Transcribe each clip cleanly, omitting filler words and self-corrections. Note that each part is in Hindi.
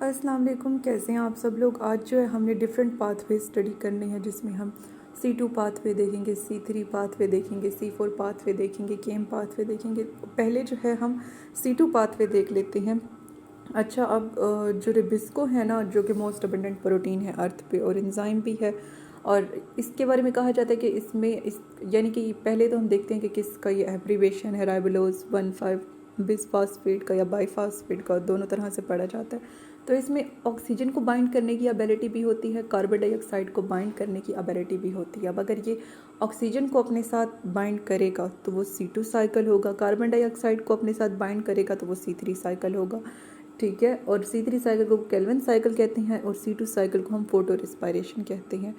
अस्सलाम वालेकुम। कैसे हैं आप सब लोग। आज जो है हमने डिफरेंट पाथवे स्टडी करने हैं, जिसमें हम C2 पाथवे देखेंगे, C3 पाथवे देखेंगे, C4 पाथवे देखेंगे, केम पाथवे देखेंगे। पहले जो है हम C2 पाथवे देख लेते हैं। अच्छा, अब जो रिबिस्को है ना, जो कि मोस्ट अबंडेंट प्रोटीन है अर्थ पे और एंजाइम भी है, और इसके बारे में कहा जाता है कि इसमें यानी कि पहले तो हम देखते हैं कि किसका ये एब्रीवेशन है। राइबोलोज 1,5 बिसफास्फेट का या बाईफास्फेट का, दोनों तरह से पढ़ा जाता है। तो इसमें ऑक्सीजन को बाइंड करने की एबिलिटी भी होती है, कार्बन डाइऑक्साइड को बाइंड करने की एबिलिटी भी होती है। अब अगर ये ऑक्सीजन को अपने साथ बाइंड करेगा तो वो C2 साइकिल होगा, कार्बन डाइऑक्साइड को अपने साथ बाइंड करेगा तो वो C3 साइकिल होगा। ठीक है, और C3 साइकिल को केल्विन साइकिल कहते हैं और C2 साइकिल को हम फोटो रिस्पायरेशन कहते हैं।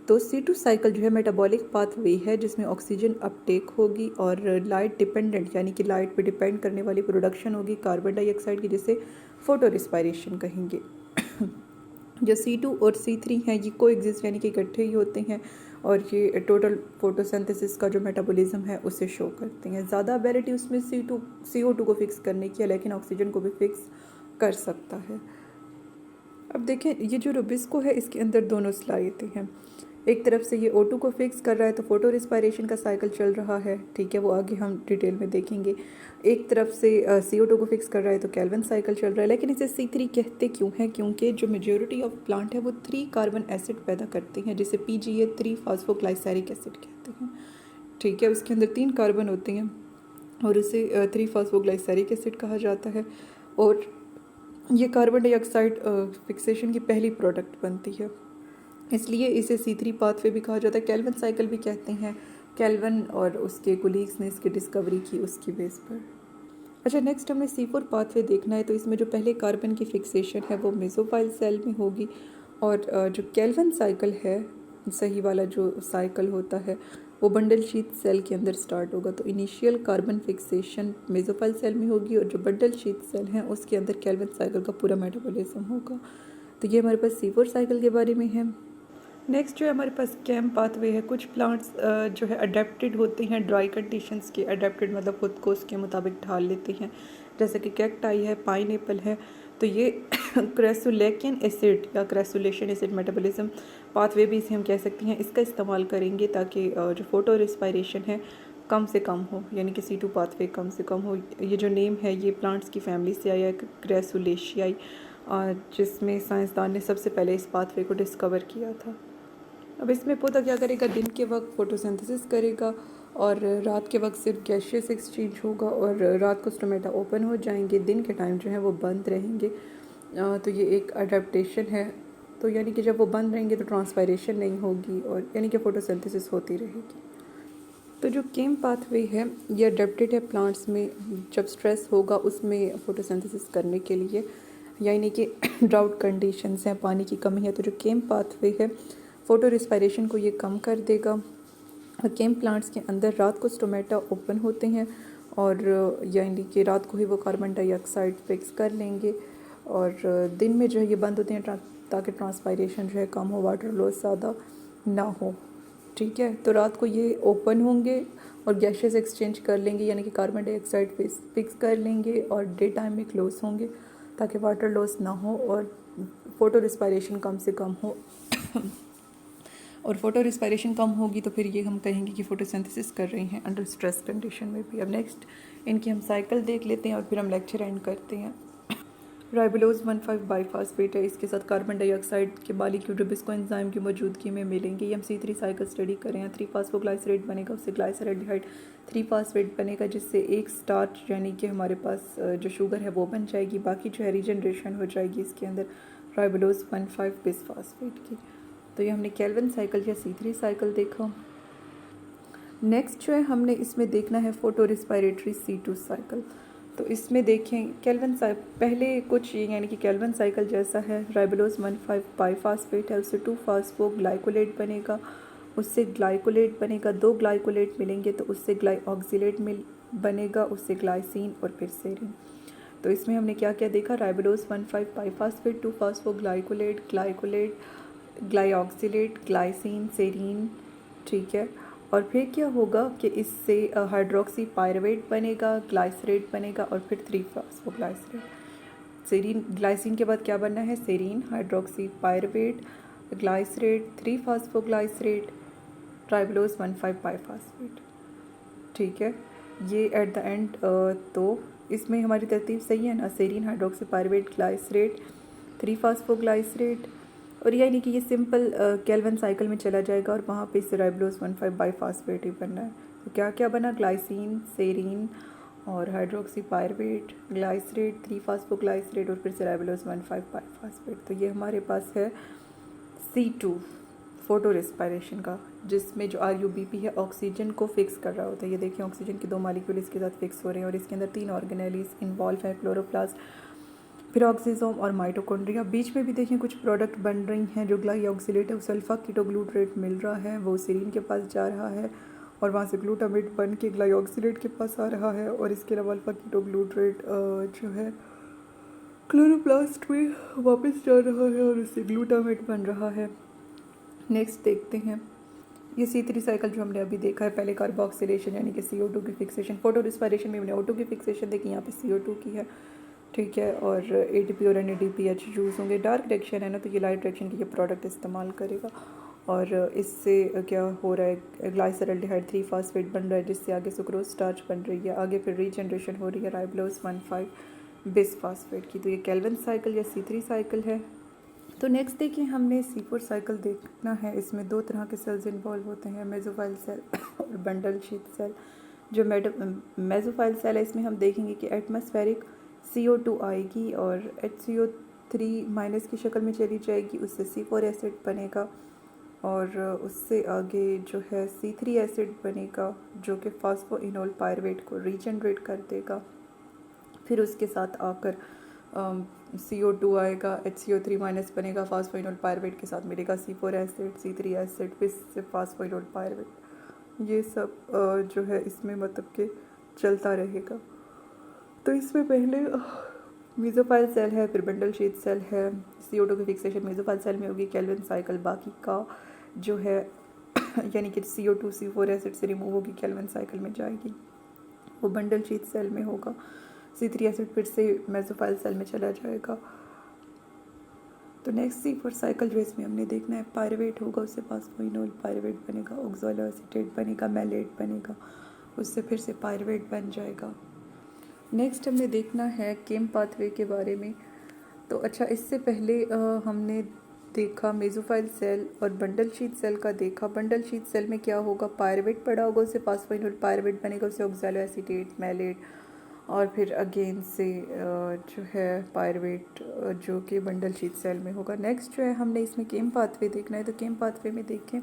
तो C2 साइकिल जो है मेटाबॉलिक पाथवे है, जिसमें ऑक्सीजन अपटेक होगी और लाइट डिपेंडेंट यानी कि लाइट पे डिपेंड करने वाली प्रोडक्शन होगी कार्बन डाइऑक्साइड की, जिसे फोटो रिस्पायरेशन कहेंगे। जो C2 और C3 हैं ये को एग्जिस्ट यानी कि इकट्ठे ही होते हैं, और ये टोटल फोटोसिंथेसिस का जो मेटाबॉलिज्म है उसे शो करते हैं। ज़्यादा एबिलिटी उसमें CO2 को फिक्स करने की है, लेकिन ऑक्सीजन को भी फिक्स कर सकता है। अब देखें, ये जो रुबिस्को है इसके अंदर दोनों स्लाइडें हैं। एक तरफ से ये O2 को फिक्स कर रहा है तो फोटो रिस्पायरेशन का साइकिल चल रहा है, ठीक है, वो आगे हम डिटेल में देखेंगे। एक तरफ से CO2 को फिक्स कर रहा है तो केल्विन साइकिल चल रहा है। लेकिन इसे C3 कहते क्यों है? क्योंकि जो मेजॉरिटी ऑफ प्लांट है वो 3 कार्बन एसिड पैदा करते हैं, जिसे PGA 3 फास्फोग्लाइसरिक एसिड कहते हैं। ठीक है, उसके अंदर 3 कार्बन होते हैं और उसे 3 फास्फोग्लाइसरिक एसिड कहा जाता है। और ये कार्बन डाइऑक्साइड फिक्सेशन की पहली प्रोडक्ट बनती है, इसलिए इसे C3 पाथवे भी कहा जाता है। केल्विन साइकिल भी कहते हैं। केल्विन और उसके कोलीग्स ने इसकी डिस्कवरी की उसकी बेस पर। अच्छा, नेक्स्ट हमें C4 पाथवे देखना है। तो इसमें जो पहले कार्बन की फिक्सेशन है वो मेसोफाइल सेल में होगी, और जो केल्विन साइकिल है, सही वाला जो साइकिल होता है, वो बंडल शीथ सेल के अंदर स्टार्ट होगा। तो initial carbon fixation mesophyll cell में होगी, और जो बंडल शीथ सेल है उसके अंदर केल्विन साइकिल का पूरा मेटाबॉलिज्म होगा। तो ये हमारे पास C4 साइकिल के बारे में है। नेक्स्ट जो है हमारे पास केम पाथवे है। कुछ प्लांट्स जो है अडेप्टेड होते हैं ड्राई कंडीशंस के। अडेप्टेड मतलब खुद को उसके मुताबिक ढाल लेते हैं, जैसे कि कैक्टाई है, पाइनएप्पल है। तो ये क्रेसुलेकिन एसिड या क्रेसुलेशन एसिड मेटाबॉलिज्म पाथवे भी इसे हम कह सकते हैं, इसका इस्तेमाल करेंगे ताकि जो फोटो रिस्पायरेशन है कम से कम हो, यानी कि C2 पाथवे कम से कम हो। ये जो नेम है ये प्लांट्स की फैमिली से आया है, क्रेसुलेशियाई, जिसमें साइंसदान ने सबसे पहले इस पाथवे को डिस्कवर किया था। अब इसमें पौधा क्या करेगा? दिन के वक्त फोटोसिंथेसिस करेगा और रात के वक्त सिर्फ गैशियस एक्सचेंज होगा, और रात को स्टोमेटा ओपन हो जाएंगे, दिन के टाइम जो है वो बंद रहेंगे। तो ये एक अडेप्टेशन है। तो यानी कि जब वो बंद रहेंगे तो ट्रांसपायरेशन नहीं होगी, और यानी कि फोटोसिंथेसिस होती रहेगी। तो जो केम पाथवे है ये अडेप्टेड है प्लांट्स में। जब स्ट्रेस होगा उसमें फोटोसिंथेसिस करने के लिए, यानी कि ड्राउट कंडीशंस हैं, पानी की कमी है, तो जो केम पाथवे है फोटो रिस्पायरेशन को ये कम कर देगा। और केम प्लांट्स के अंदर रात को स्टोमेटा ओपन होते हैं, और यानी कि रात को ही वो कार्बन डाइऑक्साइड फिक्स कर लेंगे, और दिन में जो है ये बंद होते हैं ताकि ट्रांसपायरेशन जो है कम हो, वाटर लॉस ज़्यादा ना हो। ठीक है, तो रात को ये ओपन होंगे और गैसेस एक्सचेंज कर लेंगे, यानी कि कार्बन डाइऑक्साइड फिक्स कर लेंगे, और डे टाइम में क्लोज होंगे ताकि वाटर लॉस ना हो और फोटो रिस्पायरेशन कम से कम हो। और फोटो रिस्पायरेशन कम होगी तो फिर ये हम कहेंगे कि फोटोसिंथेसिस कर रही हैं अंडर स्ट्रेस कंडीशन में भी। अब नेक्स्ट इनकी हम साइकिल देख लेते हैं और फिर हम लेक्चर एंड करते हैं। राइबोलोज 1,5 बाईफास्फेट है, इसके साथ कार्बन डाइऑक्साइड के मॉलिक्यूल रुबिस्को एंजाइम की मौजूदगी में मिलेंगे। ये हम C3 साइकिल स्टडी करें हैं। 3 फास्फोग्लाइसरेट बनेगा, उससे ग्लाइसराइडिहाइड 3 फास्फेट बनेगा, जिससे एक स्टार्च यानी कि हमारे पास जो शुगर है वो बन जाएगी। बाकी जो है रीजनरेशन हो जाएगी इसके अंदर राइबोलोज 1,5 बिसफास्फेट की। तो ये हमने केल्विन साइकिल या C3 साइकिल देखा। नेक्स्ट जो है हमने इसमें देखना है फोटो रिस्पायरेटरी C2 साइकिल। तो इसमें देखें केल्विन पहले कुछ यानी कि केल्विन साइकिल जैसा है। राइबोलोज 1,5 बाईफास्फेट है, उससे 2 फास्फोग्लाइकोलेट बनेगा, उससे ग्लाइकोलेट बनेगा, 2 ग्लाइकोलेट मिलेंगे तो उससे ग्लाइऑक्सिलेट बनेगा, उससे ग्लाइसिन और फिर सेरीन। तो इसमें हमने क्या क्या देखा? Ribulose 1,5 bisphosphate, 2 phosphoglycolate, glycolate, glyoxylate, glycine, serine. ठीक है, और फिर क्या होगा कि इससे हाइड्रोक्सी पायरुवेट बनेगा, ग्लाइसरेट बनेगा और फिर 3 फास्फोग्लाइसरेट। सेरीन, ग्लाइसिन के बाद क्या बनना है, सेरीन हाइड्रोक्सी पायरवेट ग्लाइसरेट 3-फॉस्फोग्लाइसरेट ट्राइबलोज 1,5 बाईफास्फेट। ठीक है, ये एट द एंड तो इसमें हमारी तरतीब सही है ना, सेरीन हाइड्रोक्सी पायरवेट ग्लाइसरेट 3-फॉस्फोग्लाइसरेट, और यानी कि ये सिंपल केल्विन साइकिल में चला जाएगा और वहाँ पे राइबोलोज 1,5 बाईफास्फेट ही बनना है। तो क्या क्या बना, ग्लाइसिन, सेरीन और हाइड्रोक्सी पायरवेट ग्लाइसरेट 3-फॉस्फोग्लाइसरेट और फिर से राइबोलोज 1,5 बाईफास्फेट। तो ये हमारे पास है C2 फोटो रेस्पिरेशन का, जिसमें जो RUBP है ऑक्सीजन को फिक्स कर रहा होता है। ये देखिए ऑक्सीजन के 2 मॉलिक्यूल इसके साथ फिक्स हो रहे हैं और इसके अंदर 3 ऑर्गेनेलिस इन्वॉल्व है, क्लोरोप्लास्ट, पेरोक्सिसोम और माइटोकॉन्ड्रिया। बीच में भी देखिए कुछ प्रोडक्ट बन रही हैं, जो ग्लाइऑक्सिलेटिव सल्फा कीटोग्लूटरेट मिल रहा है, वो सेरीन के पास जा रहा है और वहाँ से ग्लूटामेट बन के ग्लाइऑक्सिलेट के पास आ रहा है, और इसके अलावा अल्फा कीटोग्लूटरेट जो है क्लोरोप्लास्ट में वापस जा रहा है और उससे ग्लूटामेट बन रहा है। नेक्स्ट देखते हैं ये C3 साइकिल जो हमने अभी देखा है, पहले कार्बोक्सिलेशन यानी कि CO2 की फिक्सेशन, फोटो रेस्पिरेशन में हमने O2 की फिक्सेशन देखी, यहाँ पे CO2 की है। ठीक है, और ATP और NADPH यूज़ होंगे। डार्क रिएक्शन है ना, तो ये लाइट रिएक्शन की ये प्रोडक्ट इस्तेमाल करेगा और इससे क्या हो रहा है, ग्लाइसरल्डिहाइड 3-फॉस्फेट बन रहा है, जिससे आगे सुक्रोज स्टार्च बन रही है, आगे फिर रीजनरेशन हो रही है राइबोलोज 1,5 बिसफॉस्फेट की। तो ये केल्विन साइकिल या C3 साइकिल है। तो नेक्स्ट देखिए हमने C4 साइकिल देखना है। इसमें 2 तरह के सेल्स इन्वॉल्व होते हैं, मेसोफाइल सेल और बंडल शीथ सेल। जो मेसोफाइल सेल है, इसमें हम देखेंगे कि एटमॉस्फेरिक CO2 आएगी और HCO3- की शक्ल में चली जाएगी, उससे C4 एसिड बनेगा और उससे आगे जो है C3 एसिड बनेगा, जो कि फॉस्फोइनोल पायरवेट को रीजनरेट कर देगा। फिर उसके साथ आकर CO2 आएगा, HCO3- बनेगा, फॉस्फोइनोल पायरवेट के साथ मिलेगा C4 एसिड, C3 एसिड, फिर से फॉस्फोइनोल पायरवेट। ये सब जो है इसमें मतलब कि चलता रहेगा। तो इसमें पहले मेसोफाइल सेल है, फिर बंडल शीथ सेल है। CO2 की फिक्सेशन मेसोफाइल सेल में होगी, केल्विन साइकिल बाकी का जो है यानी कि CO2 C4 एसिड से रिमूव होगी, केल्विन साइकिल में जाएगी, वो बंडल शीथ सेल में होगा। C3 एसिड फिर से मेसोफाइल सेल में चला जाएगा। तो नेक्स्ट C4 साइकिल जो इसमें हमने देखना है, पायरवेट होगा, उससे फॉस्फोइनोल पायरवेट बनेगा, ऑक्सोलोएसिटेट बनेगा, मैलेट बनेगा, उससे फिर से पायरवेट बन जाएगा। नेक्स्ट हमें देखना है केम पाथवे के बारे में। तो अच्छा, इससे पहले हमने देखा मेसोफाइल सेल और बंडल शीथ सेल का देखा। बंडल शीथ सेल में क्या होगा, पायरवेट पड़ा होगा, उससे फॉस्फोइनोल पायरवेट बनेगा, उससे ऑक्सोलोएसिटेट, मैलेट और फिर अगेन से जो है पायरवेट जो कि बंडल शीथ सेल में होगा। नेक्स्ट जो है हमने इसमें केम पाथवे देखना है। तो केम पाथवे में देखें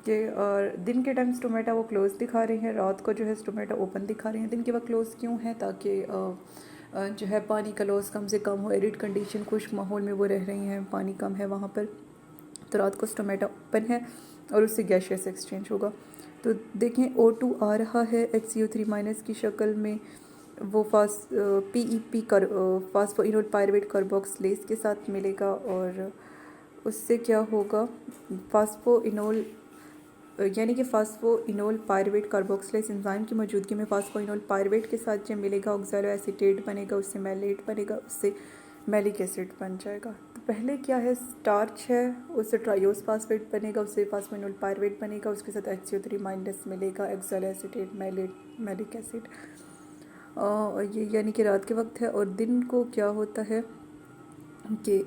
कि दिन के टाइम स्टोमेटा वो क्लोज दिखा रहे हैं, रात को जो है स्टोमेटा ओपन दिखा रहे हैं। दिन के वक्त क्लोज क्यों है, ताकि जो है पानी का लॉस कम से कम हो, एरिड कंडीशन खुश्क माहौल में वो रह रही हैं, पानी कम है वहाँ पर, तो रात को स्टोमेटा ओपन है और उससे गैशियस एक्सचेंज होगा। तो देखें O2 आ रहा है HCO3- की शक्ल में, वो PEP कर फॉस्फोइनोल पायरवेट कार्बोक्सिलेज के साथ मिलेगा और उससे क्या होगा, फास्फोइनोल यानी कि फास्फोइनोल पायरवेट कार्बोक्सिलेज एंजाइम की मौजूदगी में फास्फोइनोल पायरवेट के साथ जो मिलेगा, ऑक्सैलोएसिटेट बनेगा, उससे मैलेट बनेगा, उससे मैलिक एसिड बन जाएगा। तो पहले क्या है, स्टार्च है, उससे ट्राइयोस फास्फेट बनेगा, उससे फास्फोइनोल पायरवेट बनेगा, उसके साथ HCO3- मिलेगा, ऑक्सैलोएसिटेट, मैलेट, मैलिक एसिड। ये यानी कि रात के वक्त है। और दिन को क्या होता है कि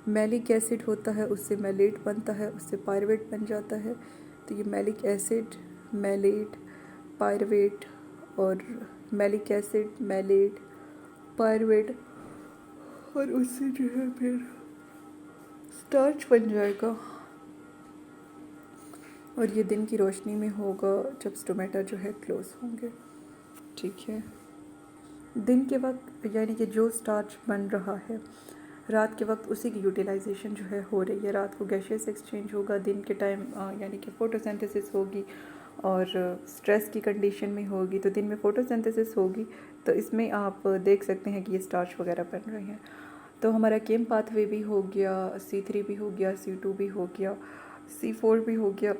मैलिक एसिड होता है, उससे मैलेट बनता है, उससे पायरवेट बन जाता है। तो ये मैलिक एसिड, मैलेट, पायरवेट और मैलिक एसिड, मैलेट, पायरवेट और उससे जो है फिर स्टार्च बन जाएगा। और ये दिन की रोशनी में होगा जब स्टोमेटा जो है क्लोज होंगे। ठीक है, दिन के वक्त यानी कि जो स्टार्च बन रहा है, रात के वक्त उसी की यूटिलाइजेशन जो है हो रही है। रात को गैशियस एक्सचेंज होगा, दिन के टाइम यानी कि फोटोसिंथेसिस होगी और स्ट्रेस की कंडीशन में होगी। तो दिन में फोटोसिंथेसिस होगी, तो इसमें आप देख सकते हैं कि ये स्टार्च वगैरह बन रहे हैं। तो हमारा केम पाथवे भी हो गया, C3 भी हो गया, C2 भी हो गया, C4 भी हो गया।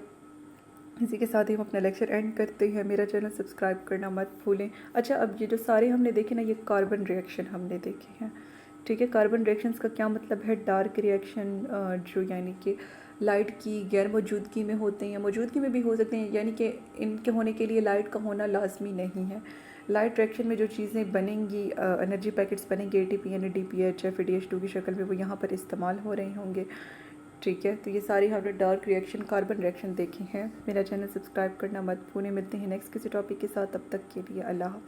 इसी के साथ ही हम अपना लेक्चर एंड करते हैं। मेरा चैनल सब्सक्राइब करना मत भूलें। अच्छा, अब ये जो सारे हमने देखे ना, ये कार्बन रिएक्शन हमने देखे हैं। ठीक है। कार्बन रिएक्शंस का क्या मतलब है? डार्क रिएक्शन जो यानी कि लाइट की गैर मौजूदगी में होते हैं या मौजूदगी में भी हो सकते हैं, यानी कि इनके होने के लिए लाइट का होना लाजमी नहीं है। लाइट रिएक्शन में जो चीज़ें बनेंगी, एनर्जी पैकेट्स बनेंगे ATP यानी DPH या FeDH2 की शक्ल में, वो यहाँ पर इस्तेमाल हो रहे होंगे। ठीक है, तो ये सारी हमने डार्क रिएक्शन, कार्बन रिएक्शन देखे हैं। मेरा चैनल सब्सक्राइब करना मत भूलें। मिलते हैं नेक्स्ट किसी टॉपिक के साथ, तब तक के लिए अल्लाह।